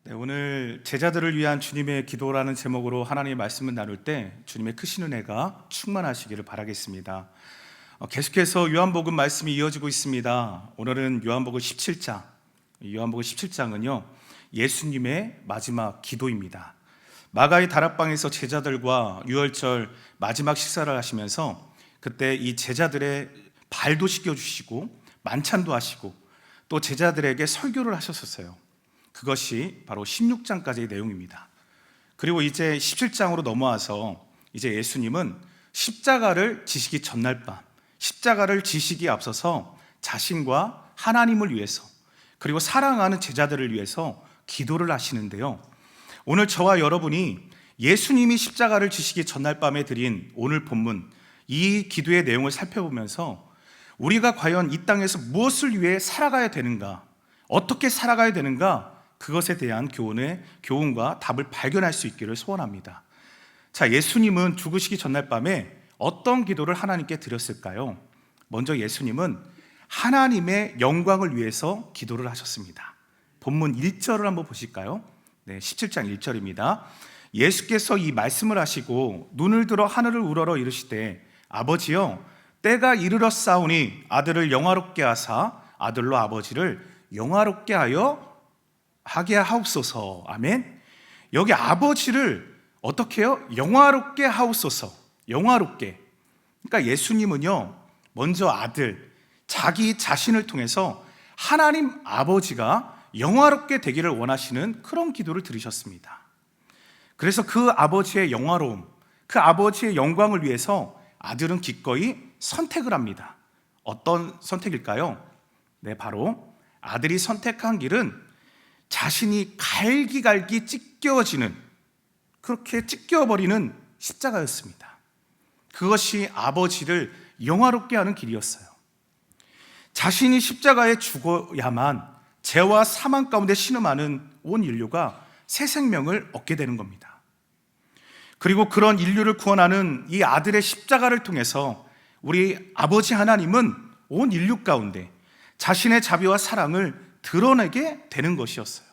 네, 오늘 제자들을 위한 주님의 기도라는 제목으로 하나님의 말씀을 나눌 때 주님의 크신 은혜가 충만하시기를 바라겠습니다. 계속해서 요한복음 말씀이 이어지고 있습니다. 오늘은 요한복음 17장. 요한복음 17장은요, 예수님의 마지막 기도입니다. 마가의 다락방에서 제자들과 유월절 마지막 식사를 하시면서 그때 이 제자들의 발도 씻겨주시고 만찬도 하시고 또 제자들에게 설교를 하셨었어요. 그것이 바로 16장까지의 내용입니다. 그리고 이제 17장으로 넘어와서 이제 예수님은 십자가를 지시기 전날 밤, 십자가를 지시기에 앞서서 자신과 하나님을 위해서 그리고 사랑하는 제자들을 위해서 기도를 하시는데요, 오늘 저와 여러분이 예수님이 십자가를 지시기 전날 밤에 드린 오늘 본문, 이 기도의 내용을 살펴보면서 우리가 과연 이 땅에서 무엇을 위해 살아가야 되는가, 어떻게 살아가야 되는가, 그것에 대한 교훈과 답을 발견할 수 있기를 소원합니다. 자, 예수님은 죽으시기 전날 밤에 어떤 기도를 하나님께 드렸을까요? 먼저 예수님은 하나님의 영광을 위해서 기도를 하셨습니다. 본문 1절을 한번 보실까요? 네, 17장 1절입니다. 예수께서 이 말씀을 하시고 눈을 들어 하늘을 우러러 이르시되 아버지여, 때가 이르렀사오니 아들을 영화롭게 하사 아들로 아버지를 영화롭게 하게 하옵소서. 아멘. 여기 아버지를 어떻게 해요? 영화롭게 하옵소서. 영화롭게. 그러니까 예수님은요, 먼저 아들, 자기 자신을 통해서 하나님 아버지가 영화롭게 되기를 원하시는 그런 기도를 드리셨습니다. 그래서 그 아버지의 영화로움, 그 아버지의 영광을 위해서 아들은 기꺼이 선택을 합니다. 어떤 선택일까요? 네, 바로 아들이 선택한 길은 자신이 갈기갈기 찢겨지는, 그렇게 찢겨버리는 십자가였습니다. 그것이 아버지를 영화롭게 하는 길이었어요. 자신이 십자가에 죽어야만 죄와 사망 가운데 신음하는 온 인류가 새 생명을 얻게 되는 겁니다. 그리고 그런 인류를 구원하는 이 아들의 십자가를 통해서 우리 아버지 하나님은 온 인류 가운데 자신의 자비와 사랑을 드러내게 되는 것이었어요.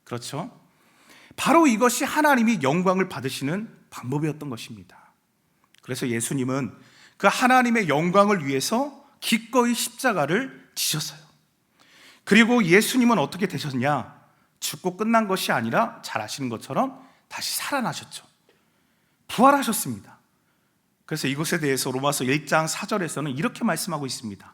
그렇죠? 바로 이것이 하나님이 영광을 받으시는 방법이었던 것입니다. 그래서 예수님은 그 하나님의 영광을 위해서 기꺼이 십자가를 지셨어요. 그리고 예수님은 어떻게 되셨냐? 죽고 끝난 것이 아니라 잘 아시는 것처럼 다시 살아나셨죠. 부활하셨습니다. 그래서 이것에 대해서 로마서 1장 4절에서는 이렇게 말씀하고 있습니다.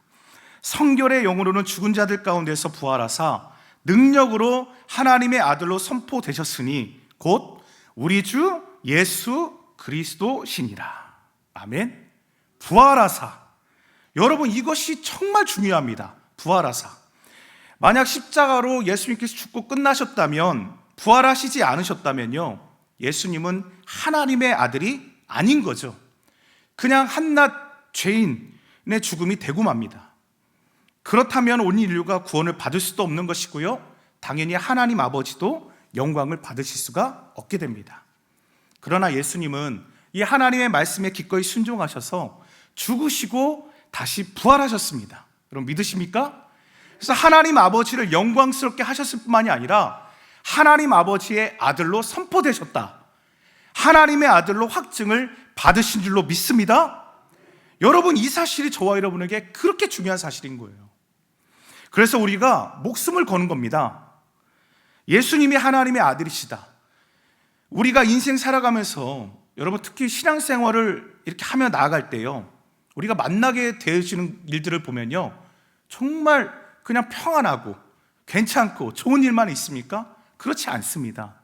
성결의 영으로는 죽은 자들 가운데서 부활하사 능력으로 하나님의 아들로 선포되셨으니 곧 우리 주 예수 그리스도시니라. 아멘. 부활하사. 여러분, 이것이 정말 중요합니다. 부활하사. 만약 십자가로 예수님께서 죽고 끝나셨다면, 부활하시지 않으셨다면요, 예수님은 하나님의 아들이 아닌 거죠. 그냥 한낱 죄인의 죽음이 되고 맙니다. 그렇다면 온 인류가 구원을 받을 수도 없는 것이고요, 당연히 하나님 아버지도 영광을 받으실 수가 없게 됩니다. 그러나 예수님은 이 하나님의 말씀에 기꺼이 순종하셔서 죽으시고 다시 부활하셨습니다. 여러분 믿으십니까? 그래서 하나님 아버지를 영광스럽게 하셨을 뿐만이 아니라 하나님 아버지의 아들로 선포되셨다, 하나님의 아들로 확증을 받으신 줄로 믿습니다. 여러분, 이 사실이 저와 여러분에게 그렇게 중요한 사실인 거예요. 그래서 우리가 목숨을 거는 겁니다. 예수님이 하나님의 아들이시다. 우리가 인생 살아가면서, 여러분 특히 신앙생활을 이렇게 하며 나아갈 때요, 우리가 만나게 되시는 일들을 보면요, 정말 그냥 평안하고 괜찮고 좋은 일만 있습니까? 그렇지 않습니다.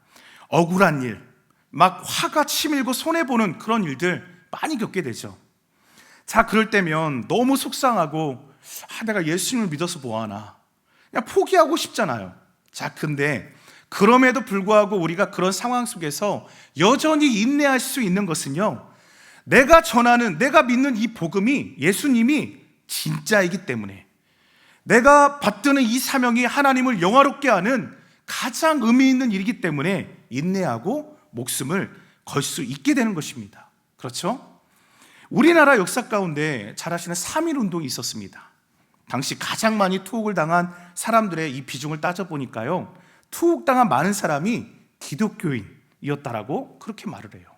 억울한 일, 막 화가 치밀고 손해보는 그런 일들 많이 겪게 되죠. 자, 그럴 때면 너무 속상하고, 내가 예수님을 믿어서 뭐하나, 그냥 포기하고 싶잖아요. 자, 근데 그럼에도 불구하고 우리가 그런 상황 속에서 여전히 인내할 수 있는 것은요, 내가 전하는, 내가 믿는 이 복음이, 예수님이 진짜이기 때문에, 내가 받드는 이 사명이 하나님을 영화롭게 하는 가장 의미 있는 일이기 때문에 인내하고 목숨을 걸 수 있게 되는 것입니다. 그렇죠? 우리나라 역사 가운데 잘 아시는 3.1 운동이 있었습니다. 당시 가장 많이 투옥을 당한 사람들의 이 비중을 따져보니까요, 투옥당한 많은 사람이 기독교인이었다라고 그렇게 말을 해요.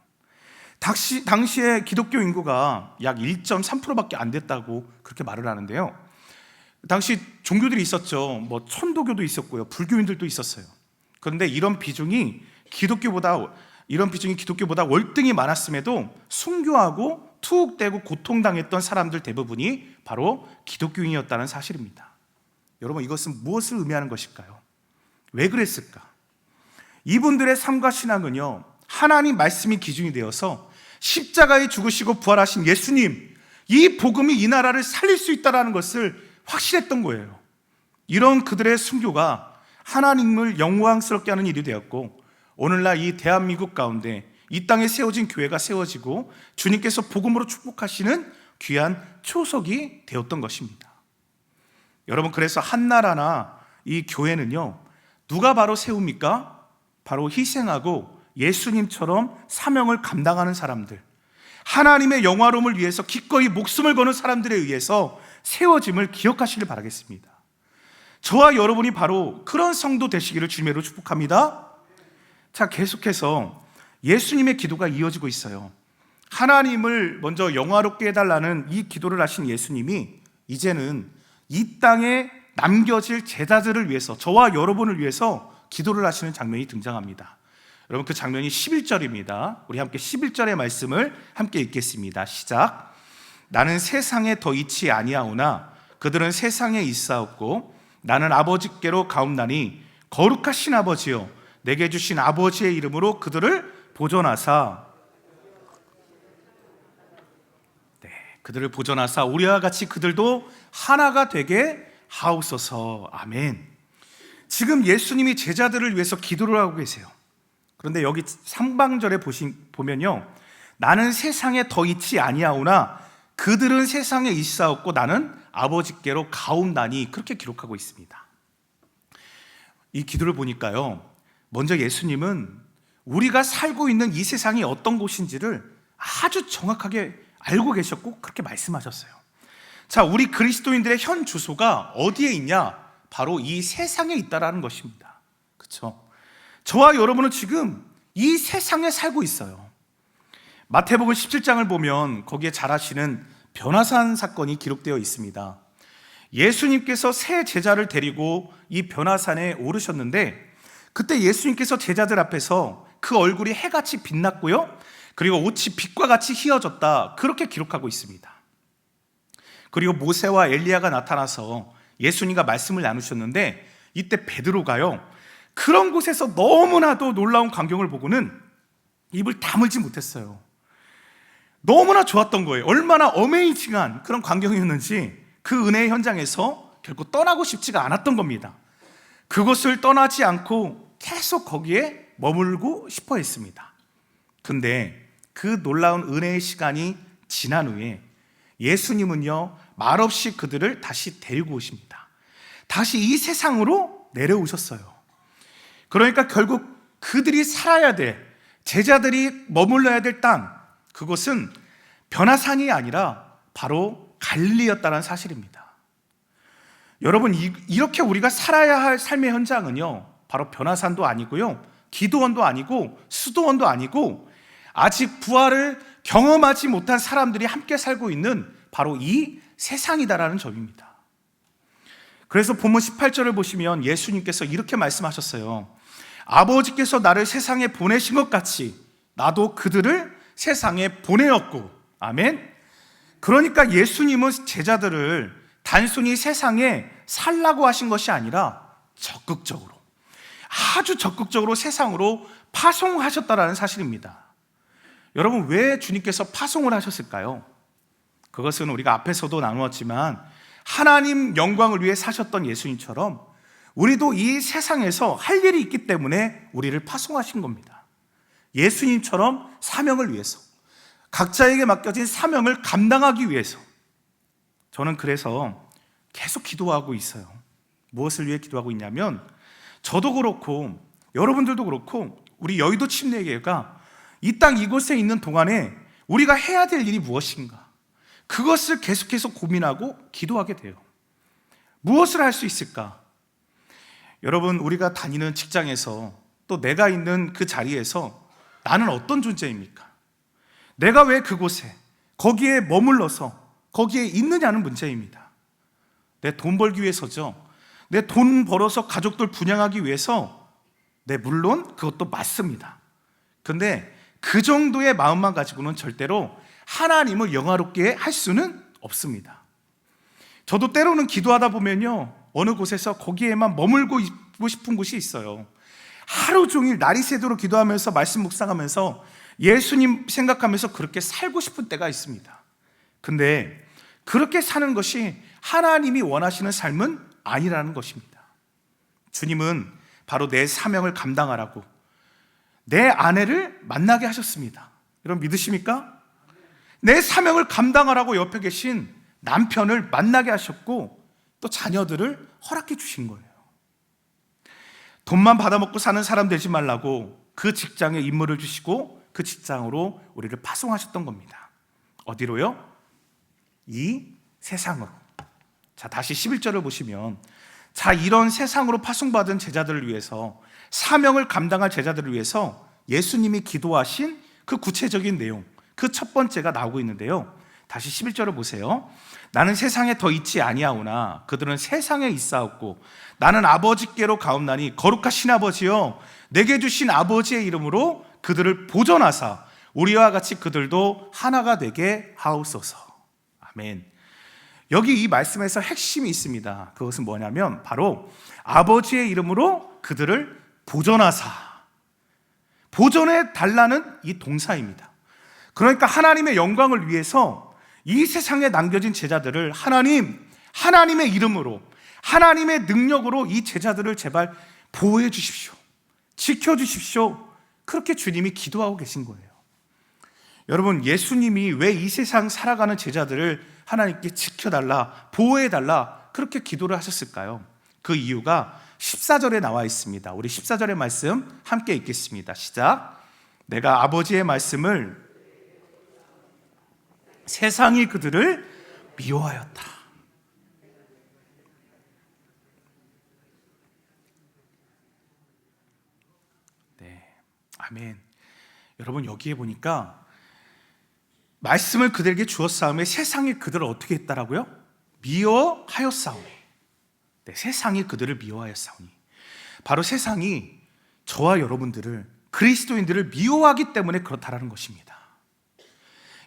당시에 기독교 인구가 약 1.3%밖에 안 됐다고 그렇게 말을 하는데요. 당시 종교들이 있었죠. 뭐 천도교도 있었고요, 불교인들도 있었어요. 그런데 이런 비중이 기독교보다 월등히 많았음에도 순교하고 투옥되고 고통당했던 사람들 대부분이 바로 기독교인이었다는 사실입니다. 여러분, 이것은 무엇을 의미하는 것일까요? 왜 그랬을까? 이분들의 삶과 신앙은요, 하나님 말씀이 기준이 되어서 십자가에 죽으시고 부활하신 예수님, 이 복음이 이 나라를 살릴 수 있다는 것을 확실했던 거예요. 이런 그들의 순교가 하나님을 영광스럽게 하는 일이 되었고, 오늘날 이 대한민국 가운데 이 땅에 세워진 교회가 세워지고 주님께서 복음으로 축복하시는 귀한 초석이 되었던 것입니다. 여러분, 그래서 한나라나 이 교회는요, 누가 바로 세웁니까? 바로 희생하고 예수님처럼 사명을 감당하는 사람들, 하나님의 영화로움을 위해서 기꺼이 목숨을 거는 사람들에 의해서 세워짐을 기억하시길 바라겠습니다. 저와 여러분이 바로 그런 성도 되시기를 주님으로 축복합니다. 자, 계속해서 예수님의 기도가 이어지고 있어요. 하나님을 먼저 영화롭게 해달라는 이 기도를 하신 예수님이 이제는 이 땅에 남겨질 제자들을 위해서, 저와 여러분을 위해서 기도를 하시는 장면이 등장합니다. 여러분, 그 장면이 11절입니다. 우리 함께 11절의 말씀을 함께 읽겠습니다. 시작. 나는 세상에 더 있지 아니하오나 그들은 세상에 있사옵고 나는 아버지께로 가옵나니 거룩하신 아버지여 내게 주신 아버지의 이름으로 그들을 보존하사, 그들을 보존하사 우리와 같이 그들도 하나가 되게 하옵소서. 아멘. 지금 예수님이 제자들을 위해서 기도를 하고 계세요. 그런데 여기 상반절에 보면요, 나는 세상에 더 있지 아니하오나 그들은 세상에 있사옵고 나는 아버지께로 가옵나니, 그렇게 기록하고 있습니다. 이 기도를 보니까요, 먼저 예수님은 우리가 살고 있는 이 세상이 어떤 곳인지를 아주 정확하게 알고 계셨고 그렇게 말씀하셨어요. 자, 우리 그리스도인들의 현 주소가 어디에 있냐? 바로 이 세상에 있다라는 것입니다. 그렇죠? 저와 여러분은 지금 이 세상에 살고 있어요. 마태복음 17장을 보면 거기에 잘 아시는 변화산 사건이 기록되어 있습니다. 예수님께서 세 제자를 데리고 이 변화산에 오르셨는데, 그때 예수님께서 제자들 앞에서 그 얼굴이 해같이 빛났고요, 그리고 옷이 빛과 같이 휘어졌다, 그렇게 기록하고 있습니다. 그리고 모세와 엘리야가 나타나서 예수님과 말씀을 나누셨는데, 이때 베드로가요, 그런 곳에서 너무나도 놀라운 광경을 보고는 입을 다물지 못했어요. 너무나 좋았던 거예요. 얼마나 어메이징한 그런 광경이었는지 그 은혜의 현장에서 결코 떠나고 싶지가 않았던 겁니다. 그곳을 떠나지 않고 계속 거기에 머물고 싶어 했습니다. 근데 그 놀라운 은혜의 시간이 지난 후에 예수님은요, 말없이 그들을 다시 데리고 오십니다. 다시 이 세상으로 내려오셨어요. 그러니까 결국 그들이 살아야 될, 제자들이 머물러야 될 땅, 그곳은 변화산이 아니라 바로 갈릴리였다는 사실입니다. 여러분, 이렇게 우리가 살아야 할 삶의 현장은요, 바로 변화산도 아니고요, 기도원도 아니고 수도원도 아니고 아직 부활을 경험하지 못한 사람들이 함께 살고 있는 바로 이 세상이다라는 점입니다. 그래서 본문 18절을 보시면 예수님께서 이렇게 말씀하셨어요. 아버지께서 나를 세상에 보내신 것 같이 나도 그들을 세상에 보내었고. 아멘. 그러니까 예수님은 제자들을 단순히 세상에 살라고 하신 것이 아니라 적극적으로, 아주 적극적으로 세상으로 파송하셨다라는 사실입니다. 여러분, 왜 주님께서 파송을 하셨을까요? 그것은 우리가 앞에서도 나누었지만 하나님 영광을 위해 사셨던 예수님처럼 우리도 이 세상에서 할 일이 있기 때문에 우리를 파송하신 겁니다. 예수님처럼 사명을 위해서, 각자에게 맡겨진 사명을 감당하기 위해서. 저는 그래서 계속 기도하고 있어요. 무엇을 위해 기도하고 있냐면, 저도 그렇고 여러분들도 그렇고 우리 여의도 침례교회가 이 땅 이곳에 있는 동안에 우리가 해야 될 일이 무엇인가, 그것을 계속해서 고민하고 기도하게 돼요. 무엇을 할 수 있을까? 여러분, 우리가 다니는 직장에서 또 내가 있는 그 자리에서 나는 어떤 존재입니까? 내가 왜 그곳에, 거기에 머물러서 거기에 있느냐는 문제입니다. 내 돈 벌기 위해서죠. 내 돈 벌어서 가족들 분양하기 위해서, 네, 물론 그것도 맞습니다. 근데 그 정도의 마음만 가지고는 절대로 하나님을 영화롭게 할 수는 없습니다. 저도 때로는 기도하다 보면요, 어느 곳에서 거기에만 머물고 있고 싶은 곳이 있어요. 하루 종일 날이 새도록 기도하면서 말씀 묵상하면서 예수님 생각하면서 그렇게 살고 싶은 때가 있습니다. 근데 그렇게 사는 것이 하나님이 원하시는 삶은 아니라는 것입니다. 주님은 바로 내 사명을 감당하라고 내 아내를 만나게 하셨습니다. 여러분 믿으십니까? 내 사명을 감당하라고 옆에 계신 남편을 만나게 하셨고 또 자녀들을 허락해 주신 거예요. 돈만 받아먹고 사는 사람 되지 말라고 그 직장에 임무를 주시고 그 직장으로 우리를 파송하셨던 겁니다. 어디로요? 이 세상으로. 자, 다시 11절을 보시면, 자, 이런 세상으로 파송받은 제자들을 위해서, 사명을 감당할 제자들을 위해서 예수님이 기도하신 그 구체적인 내용, 그 첫 번째가 나오고 있는데요. 다시 11절을 보세요. 나는 세상에 더 있지 아니하오나 그들은 세상에 있사옵고 나는 아버지께로 가옵나니 거룩하신 아버지여, 내게 주신 아버지의 이름으로 그들을 보존하사 우리와 같이 그들도 하나가 되게 하옵소서. 아멘. 여기 이 말씀에서 핵심이 있습니다. 그것은 뭐냐면 바로 아버지의 이름으로 그들을 보존하사, 보존해 달라는 이 동사입니다. 그러니까 하나님의 영광을 위해서 이 세상에 남겨진 제자들을 하나님의 이름으로, 하나님의 능력으로 이 제자들을 제발 보호해 주십시오, 지켜 주십시오. 그렇게 주님이 기도하고 계신 거예요. 여러분, 예수님이 왜 이 세상 살아가는 제자들을 하나님께 지켜달라, 보호해달라 그렇게 기도를 하셨을까요? 그 이유가 14절에 나와 있습니다. 우리 14절의 말씀 함께 읽겠습니다. 시작. 내가 아버지의 말씀을 세상이 그들을 미워하였다. 네, 아멘. 여러분, 여기에 보니까 말씀을 그들에게 주었사오매 세상이 그들을 어떻게 했다라고요? 미워하였사오니. 네, 세상이 그들을 미워하였사오니. 바로 세상이 저와 여러분들을, 그리스도인들을 미워하기 때문에 그렇다라는 것입니다.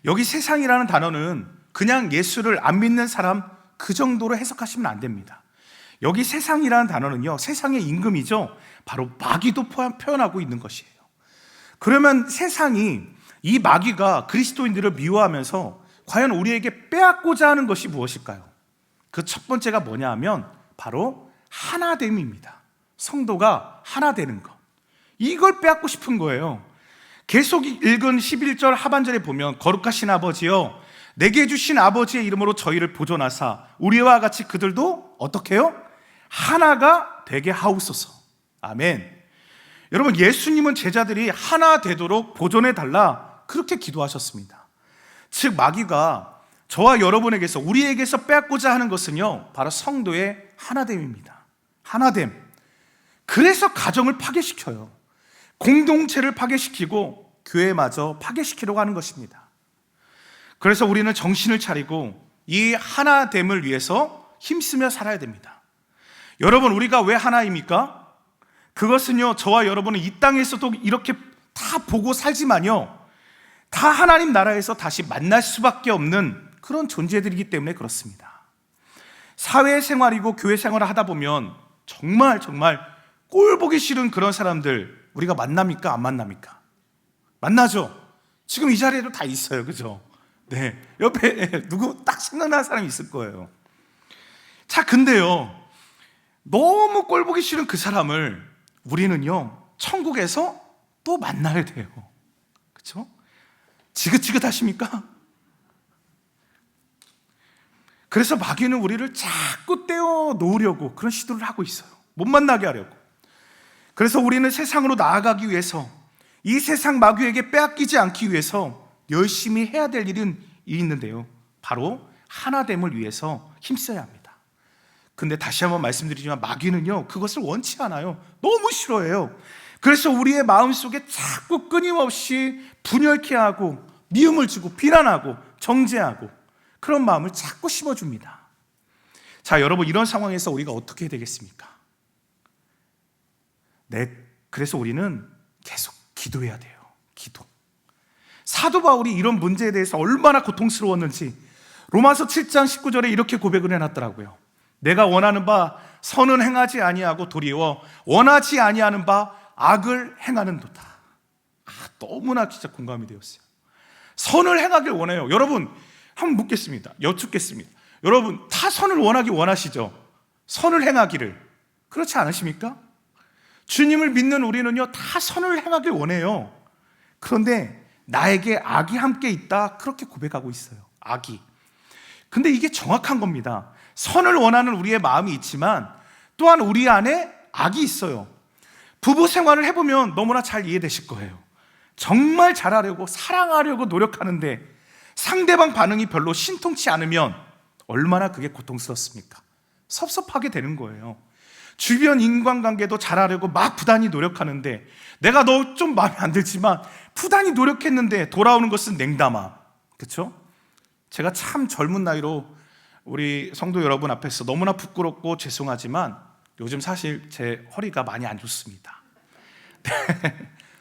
여기 세상이라는 단어는 그냥 예수를 안 믿는 사람 그 정도로 해석하시면 안 됩니다. 여기 세상이라는 단어는요, 세상의 임금이죠. 바로 마귀도 표현하고 있는 것이에요. 그러면 세상이, 이 마귀가 그리스도인들을 미워하면서 과연 우리에게 빼앗고자 하는 것이 무엇일까요? 그 첫 번째가 뭐냐 하면 바로 하나됨입니다. 성도가 하나 되는 것, 이걸 빼앗고 싶은 거예요. 계속 읽은 11절 하반절에 보면 거룩하신 아버지여, 내게 주신 아버지의 이름으로 저희를 보존하사 우리와 같이 그들도 어떻게 해요? 하나가 되게 하옵소서. 아멘. 여러분, 예수님은 제자들이 하나 되도록 보존해 달라 그렇게 기도하셨습니다. 즉 마귀가 저와 여러분에게서, 우리에게서 빼앗고자 하는 것은요, 바로 성도의 하나됨입니다. 하나됨. 그래서 가정을 파괴시켜요. 공동체를 파괴시키고 교회마저 파괴시키려고 하는 것입니다. 그래서 우리는 정신을 차리고 이 하나됨을 위해서 힘쓰며 살아야 됩니다. 여러분, 우리가 왜 하나입니까? 그것은요, 저와 여러분은 이 땅에서도 이렇게 다 보고 살지만요, 다 하나님 나라에서 다시 만날 수밖에 없는 그런 존재들이기 때문에 그렇습니다. 사회생활이고 교회생활을 하다 보면 정말 꼴 보기 싫은 그런 사람들 우리가 만납니까? 안 만납니까? 만나죠. 지금 이 자리에도 다 있어요. 그죠? 네, 옆에 누구 딱 생각나는 사람이 있을 거예요. 자, 근데요, 너무 꼴 보기 싫은 그 사람을 우리는요, 천국에서 또 만나야 돼요. 그렇죠? 지긋지긋하십니까? 그래서 마귀는 우리를 자꾸 떼어 놓으려고 그런 시도를 하고 있어요. 못 만나게 하려고. 그래서 우리는 세상으로 나아가기 위해서, 이 세상 마귀에게 빼앗기지 않기 위해서 열심히 해야 될 일은 있는데요, 바로 하나됨을 위해서 힘써야 합니다. 근데 다시 한번 말씀드리지만 마귀는요, 그것을 원치 않아요. 너무 싫어해요. 그래서 우리의 마음속에 자꾸 끊임없이 분열케 하고 미움을 주고 비난하고 정죄하고 그런 마음을 자꾸 심어줍니다. 자, 여러분, 이런 상황에서 우리가 어떻게 해야 되겠습니까? 그래서 우리는 계속 기도해야 돼요. 기도. 사도 바울이 이런 문제에 대해서 얼마나 고통스러웠는지 로마서 7장 19절에 이렇게 고백을 해놨더라고요. 내가 원하는 바 선은 행하지 아니하고 도리어 원하지 아니하는 바 악을 행하는도다. 너무나 진짜 공감이 되었어요. 선을 행하길 원해요. 여러분, 한번 묻겠습니다. 여쭙겠습니다. 여러분, 다 선을 원하기 원하시죠? 선을 행하기를. 그렇지 않으십니까? 주님을 믿는 우리는요, 다 선을 행하길 원해요. 그런데 나에게 악이 함께 있다, 그렇게 고백하고 있어요. 악이. 근데 이게 정확한 겁니다. 선을 원하는 우리의 마음이 있지만 또한 우리 안에 악이 있어요. 부부 생활을 해보면 너무나 잘 이해되실 거예요. 정말 잘하려고 사랑하려고 노력하는데 상대방 반응이 별로 신통치 않으면 얼마나 그게 고통스럽습니까? 섭섭하게 되는 거예요. 주변 인간관계도 잘하려고 막 부단히 노력하는데 내가 너 좀 마음에 안 들지만 부단히 노력했는데 돌아오는 것은 냉담화. 그렇죠? 제가 참 젊은 나이로 우리 성도 여러분 앞에서 너무나 부끄럽고 죄송하지만 요즘 사실 제 허리가 많이 안 좋습니다.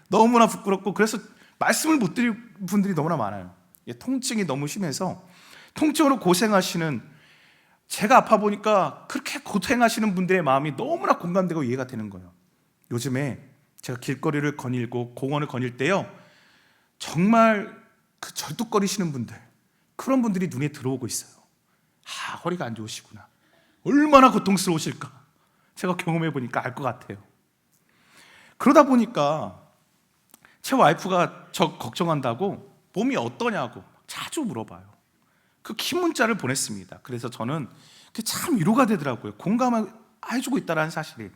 너무나 부끄럽고 그래서 말씀을 못 드릴 분들이 너무나 많아요. 통증이 너무 심해서 통증으로 고생하시는, 제가 아파 보니까 그렇게 고생하시는 분들의 마음이 너무나 공감되고 이해가 되는 거예요. 요즘에 제가 길거리를 거닐고 공원을 거닐 때요, 정말 그 절뚝거리시는 분들, 그런 분들이 눈에 들어오고 있어요. 허리가 안 좋으시구나. 얼마나 고통스러우실까. 제가 경험해 보니까 알 것 같아요. 그러다 보니까 제 와이프가 저 걱정한다고 몸이 어떠냐고 자주 물어봐요. 그 긴 문자를 보냈습니다. 그래서 저는 그게 참 위로가 되더라고요. 공감해주고 있다는 사실이.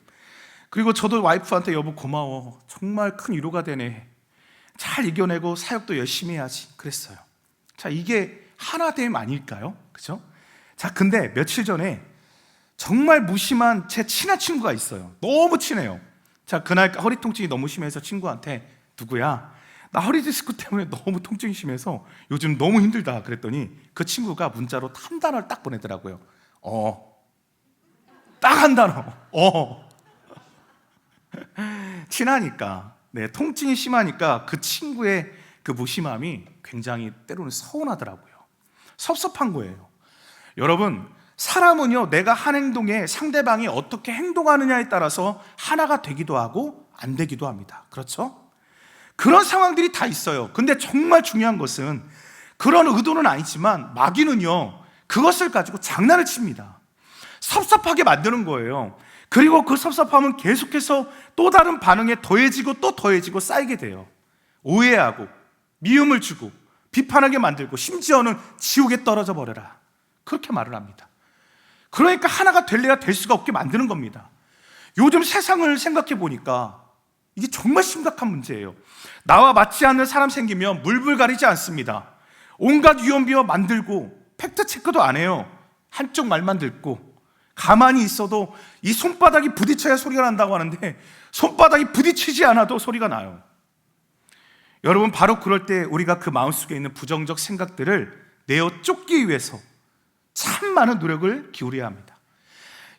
그리고 저도 와이프한테 여보 고마워. 정말 큰 위로가 되네. 잘 이겨내고 사역도 열심히 해야지. 그랬어요. 자, 이게 하나됨 아닐까요? 그죠? 자, 근데 며칠 전에 정말 무심한 제 친한 친구가 있어요. 너무 친해요. 자, 그날 허리 통증이 너무 심해서 친구한테 누구야? 나 허리 디스크 때문에 너무 통증이 심해서 요즘 너무 힘들다 그랬더니 그 친구가 문자로 한 단어를 딱 보내더라고요. 딱 한 단어. 친하니까, 통증이 심하니까 그 친구의 그 무심함이 굉장히 때로는 서운하더라고요. 섭섭한 거예요. 여러분, 사람은요, 내가 한 행동에 상대방이 어떻게 행동하느냐에 따라서 하나가 되기도 하고 안 되기도 합니다. 그렇죠? 그런 상황들이 다 있어요. 근데 정말 중요한 것은 그런 의도는 아니지만 마귀는요, 그것을 가지고 장난을 칩니다. 섭섭하게 만드는 거예요. 그리고 그 섭섭함은 계속해서 또 다른 반응에 더해지고 또 더해지고 쌓이게 돼요. 오해하고 미움을 주고 비판하게 만들고 심지어는 지옥에 떨어져 버려라, 그렇게 말을 합니다. 그러니까 하나가 될래야 될 수가 없게 만드는 겁니다. 요즘 세상을 생각해 보니까 이게 정말 심각한 문제예요. 나와 맞지 않는 사람 생기면 물불 가리지 않습니다. 온갖 위험비어 만들고 팩트 체크도 안 해요. 한쪽 말만 듣고 가만히 있어도 이 손바닥이 부딪혀야 소리가 난다고 하는데 손바닥이 부딪히지 않아도 소리가 나요. 여러분, 바로 그럴 때 우리가 그 마음속에 있는 부정적 생각들을 내어 쫓기 위해서 참 많은 노력을 기울여야 합니다.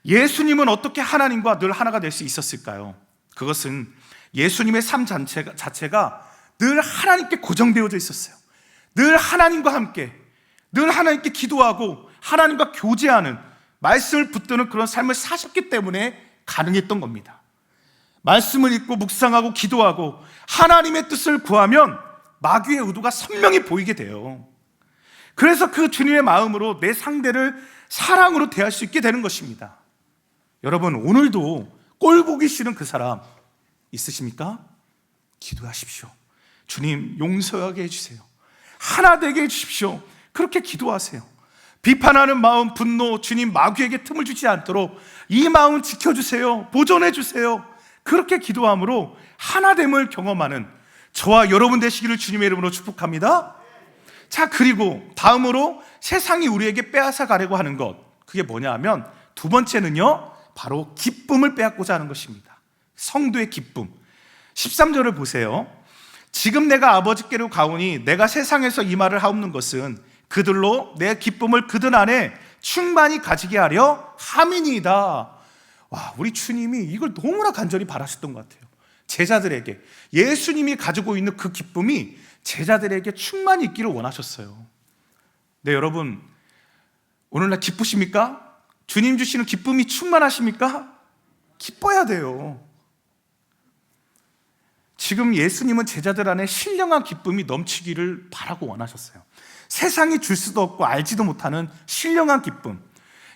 예수님은 어떻게 하나님과 늘 하나가 될 수 있었을까요? 그것은 예수님의 삶 자체가 늘 하나님께 고정되어져 있었어요. 늘 하나님과 함께, 늘 하나님께 기도하고 하나님과 교제하는, 말씀을 붙드는 그런 삶을 사셨기 때문에 가능했던 겁니다. 말씀을 읽고 묵상하고 기도하고 하나님의 뜻을 구하면 마귀의 의도가 선명히 보이게 돼요. 그래서 그 주님의 마음으로 내 상대를 사랑으로 대할 수 있게 되는 것입니다. 여러분, 오늘도 꼴 보기 싫은 그 사람 있으십니까? 기도하십시오. 주님, 용서하게 해주세요. 하나 되게 해주십시오. 그렇게 기도하세요. 비판하는 마음, 분노, 주님 마귀에게 틈을 주지 않도록 이 마음 지켜주세요. 보존해 주세요. 그렇게 기도함으로 하나됨을 경험하는 저와 여러분 되시기를 주님의 이름으로 축복합니다. 자, 그리고 다음으로 세상이 우리에게 빼앗아 가려고 하는 것, 그게 뭐냐 하면 두 번째는요, 바로 기쁨을 빼앗고자 하는 것입니다. 성도의 기쁨. 13절을 보세요. 지금 내가 아버지께로 가오니 내가 세상에서 이 말을 하옵는 것은 그들로 내 기쁨을 그들 안에 충만히 가지게 하려 함이니이다. 와, 우리 주님이 이걸 너무나 간절히 바라셨던 것 같아요. 제자들에게, 예수님이 가지고 있는 그 기쁨이 제자들에게 충만히 있기를 원하셨어요. 네, 여러분, 오늘날 기쁘십니까? 주님 주시는 기쁨이 충만하십니까? 기뻐야 돼요. 지금 예수님은 제자들 안에 신령한 기쁨이 넘치기를 바라고 원하셨어요. 세상이 줄 수도 없고 알지도 못하는 신령한 기쁨,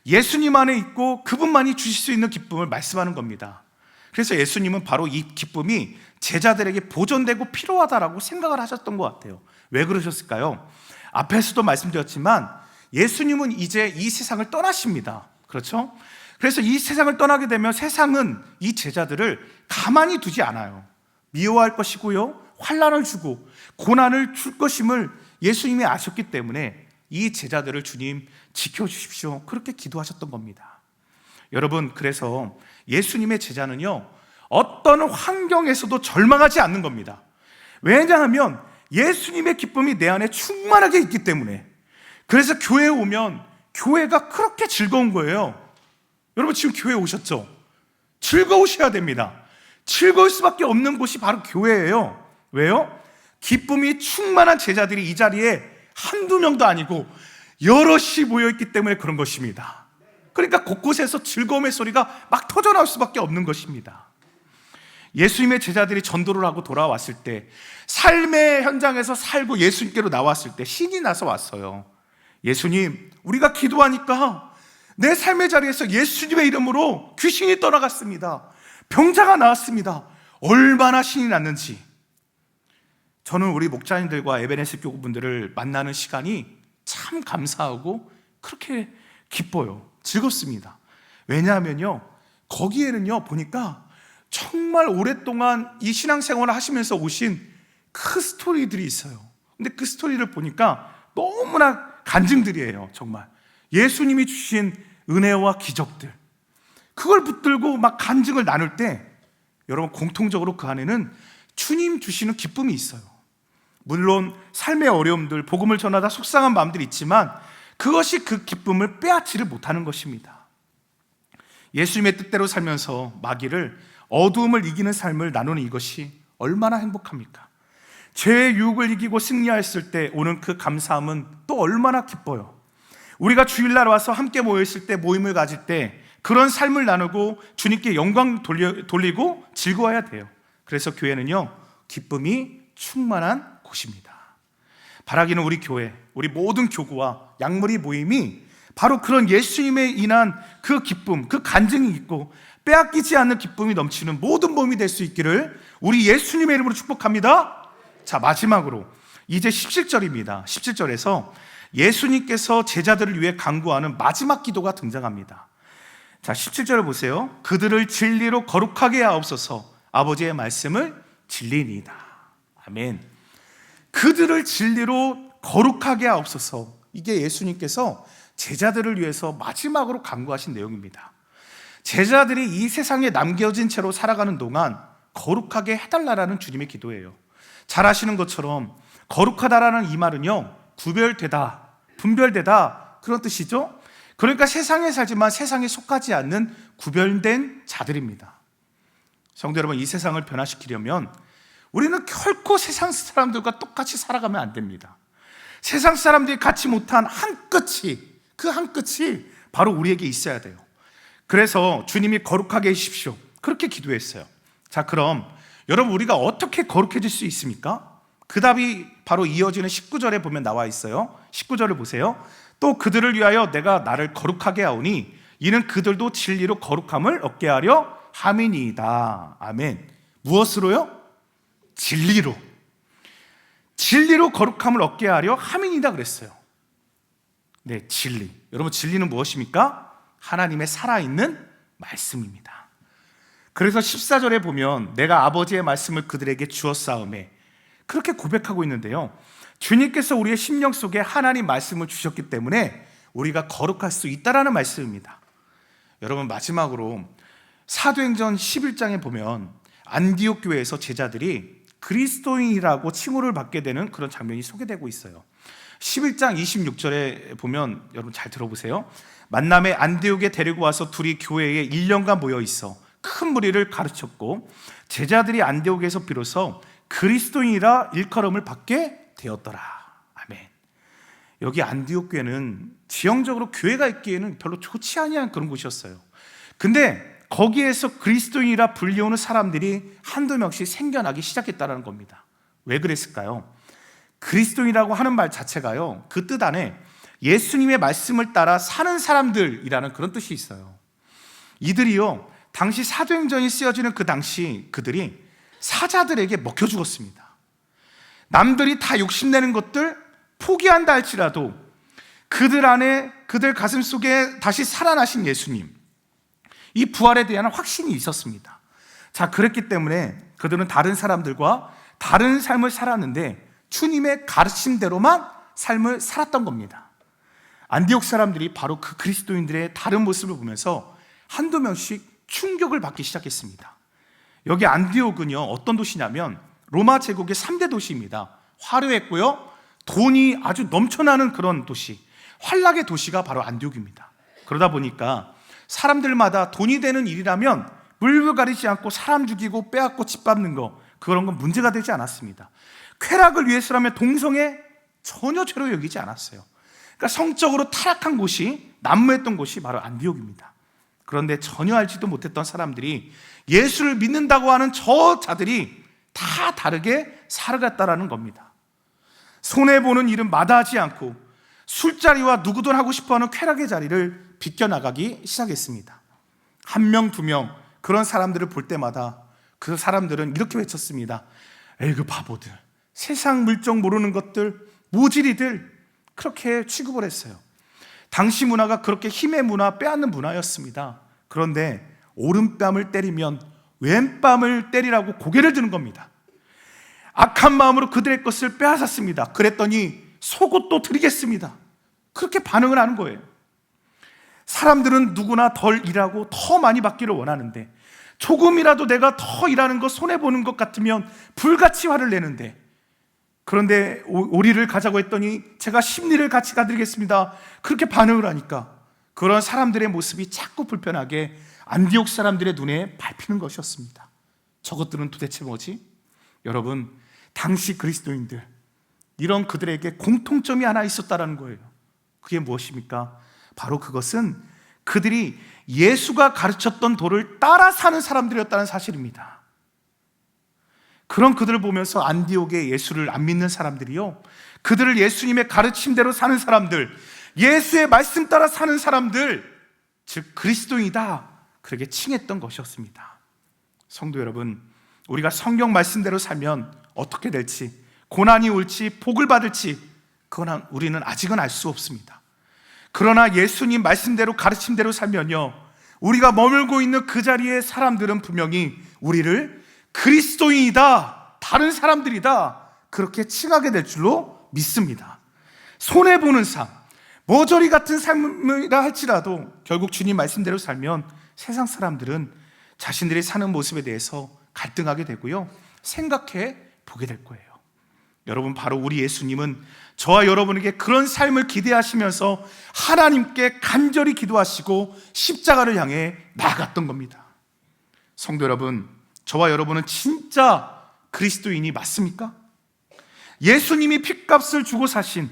예수님 안에 있고 그분만이 주실 수 있는 기쁨을 말씀하는 겁니다. 그래서 예수님은 바로 이 기쁨이 제자들에게 보존되고 필요하다라고 생각을 하셨던 것 같아요. 왜 그러셨을까요? 앞에서도 말씀드렸지만 예수님은 이제 이 세상을 떠나십니다. 그렇죠? 그래서 이 세상을 떠나게 되면 세상은 이 제자들을 가만히 두지 않아요. 미워할 것이고요, 환난을 주고 고난을 줄 것임을 예수님이 아셨기 때문에 이 제자들을 주님 지켜주십시오, 그렇게 기도하셨던 겁니다. 여러분, 그래서 예수님의 제자는요, 어떤 환경에서도 절망하지 않는 겁니다. 왜냐하면 예수님의 기쁨이 내 안에 충만하게 있기 때문에. 그래서 교회에 오면 교회가 그렇게 즐거운 거예요. 여러분, 지금 교회에 오셨죠? 즐거우셔야 됩니다. 즐거울 수밖에 없는 곳이 바로 교회예요. 왜요? 기쁨이 충만한 제자들이 이 자리에 한두 명도 아니고 여럿이 모여있기 때문에 그런 것입니다. 그러니까 곳곳에서 즐거움의 소리가 막 터져나올 수밖에 없는 것입니다. 예수님의 제자들이 전도를 하고 돌아왔을 때, 삶의 현장에서 살고 예수님께로 나왔을 때 신이 나서 왔어요. 예수님, 우리가 기도하니까 내 삶의 자리에서 예수님의 이름으로 귀신이 떠나갔습니다. 병자가 나왔습니다. 얼마나 신이 났는지. 저는 우리 목자님들과 에베네스 교구분들을 만나는 시간이 참 감사하고 그렇게 기뻐요. 즐겁습니다. 왜냐하면요, 거기에는요 보니까 정말 오랫동안 이 신앙생활을 하시면서 오신 그 스토리들이 있어요. 근데 그 스토리를 보니까 너무나 간증들이에요. 정말 예수님이 주신 은혜와 기적들, 그걸 붙들고 막 간증을 나눌 때 여러분, 공통적으로 그 안에는 주님 주시는 기쁨이 있어요. 물론 삶의 어려움들, 복음을 전하다 속상한 마음들이 있지만 그것이 그 기쁨을 빼앗지를 못하는 것입니다. 예수님의 뜻대로 살면서 마귀를, 어두움을 이기는 삶을 나누는 이것이 얼마나 행복합니까? 죄의 유혹을 이기고 승리하였을 때 오는 그 감사함은 또 얼마나 기뻐요. 우리가 주일날 와서 함께 모여있을 때, 모임을 가질 때 그런 삶을 나누고 주님께 영광 돌리고 즐거워야 돼요. 그래서 교회는요, 기쁨이 충만한 곳입니다. 바라기는 우리 교회, 우리 모든 교구와 양머리 모임이 바로 그런 예수님에 인한 그 기쁨, 그 간증이 있고 빼앗기지 않는 기쁨이 넘치는 모든 모임이 될 수 있기를 우리 예수님의 이름으로 축복합니다. 자, 마지막으로 이제 17절입니다. 17절에서 예수님께서 제자들을 위해 간구하는 마지막 기도가 등장합니다. 자, 17절을 보세요. 그들을 진리로 거룩하게 하옵소서, 아버지의 말씀을 진리니이다. 아멘. 그들을 진리로 거룩하게 하옵소서, 이게 예수님께서 제자들을 위해서 마지막으로 간구하신 내용입니다. 제자들이 이 세상에 남겨진 채로 살아가는 동안 거룩하게 해달라는 주님의 기도예요. 잘 아시는 것처럼 거룩하다라는 이 말은요, 구별되다, 분별되다, 그런 뜻이죠. 그러니까 세상에 살지만 세상에 속하지 않는 구별된 자들입니다. 성도 여러분, 이 세상을 변화시키려면 우리는 결코 세상 사람들과 똑같이 살아가면 안 됩니다. 세상 사람들이 갖지 못한 한 끝이, 그 한 끝이 바로 우리에게 있어야 돼요. 그래서 주님이 거룩하게 해주십시오, 그렇게 기도했어요. 자, 그럼 여러분, 우리가 어떻게 거룩해질 수 있습니까? 그 답이 바로 이어지는 19절에 보면 나와 있어요. 19절을 보세요. 또 그들을 위하여 내가 나를 거룩하게 하오니 이는 그들도 진리로 거룩함을 얻게 하려 함이니이다. 아멘. 무엇으로요? 진리로. 진리로 거룩함을 얻게 하려 함이니이다 그랬어요. 네, 진리. 여러분, 진리는 무엇입니까? 하나님의 살아있는 말씀입니다. 그래서 14절에 보면 내가 아버지의 말씀을 그들에게 주었사오매, 그렇게 고백하고 있는데요, 주님께서 우리의 심령 속에 하나님 말씀을 주셨기 때문에 우리가 거룩할 수 있다라는 말씀입니다. 여러분, 마지막으로 사도행전 11장에 보면 안디옥 교회에서 제자들이 그리스도인이라고 칭호를 받게 되는 그런 장면이 소개되고 있어요. 11장 26절에 보면, 여러분 잘 들어보세요. 만남에 안디옥에 데리고 와서 둘이 교회에 1년간 모여 있어 큰 무리를 가르쳤고 제자들이 안디옥에서 비로소 그리스도인이라 일컬음을 받게 되었더라. 아멘. 여기 안디옥 교회는 지형적으로 교회가 있기에는 별로 좋지 아니한 그런 곳이었어요. 근데 거기에서 그리스도인이라 불리우는 사람들이 한두 명씩 생겨나기 시작했다는 겁니다. 왜 그랬을까요? 그리스도인이라고 하는 말 자체가요, 그 뜻 안에 예수님의 말씀을 따라 사는 사람들이라는 그런 뜻이 있어요. 이들이요, 당시 사도행전이 쓰여지는 그 당시 그들이 사자들에게 먹혀 죽었습니다. 남들이 다 욕심내는 것들 포기한다 할지라도 그들 안에, 그들 가슴 속에 다시 살아나신 예수님, 이 부활에 대한 확신이 있었습니다. 자, 그랬기 때문에 그들은 다른 사람들과 다른 삶을 살았는데 주님의 가르침대로만 삶을 살았던 겁니다. 안디옥 사람들이 바로 그 그리스도인들의 다른 모습을 보면서 한두 명씩 충격을 받기 시작했습니다. 여기 안디옥은요, 어떤 도시냐면 로마 제국의 3대 도시입니다. 화려했고요, 돈이 아주 넘쳐나는 그런 도시, 환락의 도시가 바로 안디옥입니다. 그러다 보니까 사람들마다 돈이 되는 일이라면 물불 가리지 않고 사람 죽이고 빼앗고 집 밟는 거, 그런 건 문제가 되지 않았습니다. 쾌락을 위해서라면 동성애 전혀 죄로 여기지 않았어요. 그러니까 성적으로 타락한 곳이, 난무했던 곳이 바로 안디옥입니다. 그런데 전혀 알지도 못했던 사람들이 예수를 믿는다고 하는 저 자들이 다 다르게 살아갔다라는 겁니다. 손해보는 일은 마다하지 않고 술자리와 누구든 하고 싶어하는 쾌락의 자리를 비껴나가기 시작했습니다. 한 명, 두 명 그런 사람들을 볼 때마다 그 사람들은 이렇게 외쳤습니다. 에이, 그 바보들, 세상 물정 모르는 것들, 모질이들, 그렇게 취급을 했어요. 당시 문화가 그렇게 힘의 문화, 빼앗는 문화였습니다. 그런데 오른뺨을 때리면 왼뺨을 때리라고 고개를 드는 겁니다. 악한 마음으로 그들의 것을 빼앗았습니다. 그랬더니 속옷도 드리겠습니다. 그렇게 반응을 하는 거예요. 사람들은 누구나 덜 일하고 더 많이 받기를 원하는데, 조금이라도 내가 더 일하는 거 손해보는 것 같으면 불같이 화를 내는데, 그런데 오리를 가자고 했더니 제가 10리를 같이 가드리겠습니다. 그렇게 반응을 하니까 그런 사람들의 모습이 자꾸 불편하게 안디옥 사람들의 눈에 밟히는 것이었습니다. 저것들은 도대체 뭐지? 여러분, 당시 그리스도인들, 이런 그들에게 공통점이 하나 있었다는 거예요. 그게 무엇입니까? 바로 그것은 그들이 예수가 가르쳤던 도를 따라 사는 사람들이었다는 사실입니다. 그런 그들을 보면서 안디옥의 예수를 안 믿는 사람들이요, 그들을 예수님의 가르침대로 사는 사람들, 예수의 말씀 따라 사는 사람들, 즉 그리스도인이다, 그렇게 칭했던 것이었습니다. 성도 여러분, 우리가 성경 말씀대로 살면 어떻게 될지, 고난이 올지 복을 받을지, 그건 우리는 아직은 알 수 없습니다. 그러나 예수님 말씀대로 가르침대로 살면요, 우리가 머물고 있는 그 자리에 사람들은 분명히 우리를 그리스도인이다, 다른 사람들이다, 그렇게 칭하게 될 줄로 믿습니다. 손해보는 삶, 머저리 같은 삶이라 할지라도 결국 주님 말씀대로 살면 세상 사람들은 자신들이 사는 모습에 대해서 갈등하게 되고요, 생각해 보게 될 거예요. 여러분, 바로 우리 예수님은 저와 여러분에게 그런 삶을 기대하시면서 하나님께 간절히 기도하시고 십자가를 향해 나아갔던 겁니다. 성도 여러분, 저와 여러분은 진짜 그리스도인이 맞습니까? 예수님이 핏값을 주고 사신,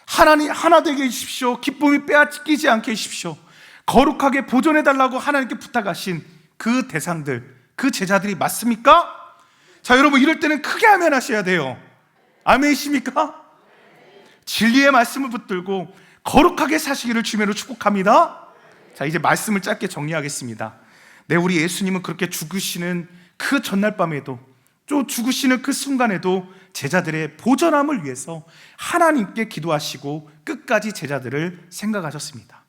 하나님 하나 되게 해주십시오, 기쁨이 빼앗기지 않게 해주십시오, 거룩하게 보존해달라고 하나님께 부탁하신 그 대상들, 그 제자들이 맞습니까? 자, 여러분, 이럴 때는 크게 아멘 하셔야 돼요. 아멘이십니까? 진리의 말씀을 붙들고 거룩하게 사시기를 주님으로 축복합니다. 자, 이제 말씀을 짧게 정리하겠습니다. 네, 우리 예수님은 그렇게 죽으시는 그 전날 밤에도, 또 죽으시는 그 순간에도 제자들의 보전함을 위해서 하나님께 기도하시고 끝까지 제자들을 생각하셨습니다.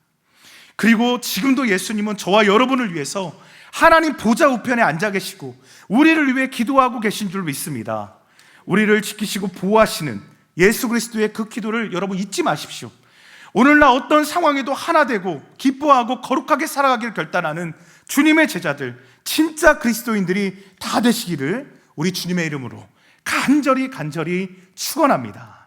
그리고 지금도 예수님은 저와 여러분을 위해서 하나님 보좌 우편에 앉아 계시고 우리를 위해 기도하고 계신 줄 믿습니다. 우리를 지키시고 보호하시는 예수 그리스도의 그 기도를 여러분 잊지 마십시오. 오늘날 어떤 상황에도 하나 되고 기뻐하고 거룩하게 살아가기를 결단하는 주님의 제자들, 진짜 그리스도인들이 다 되시기를 우리 주님의 이름으로 간절히 축원합니다.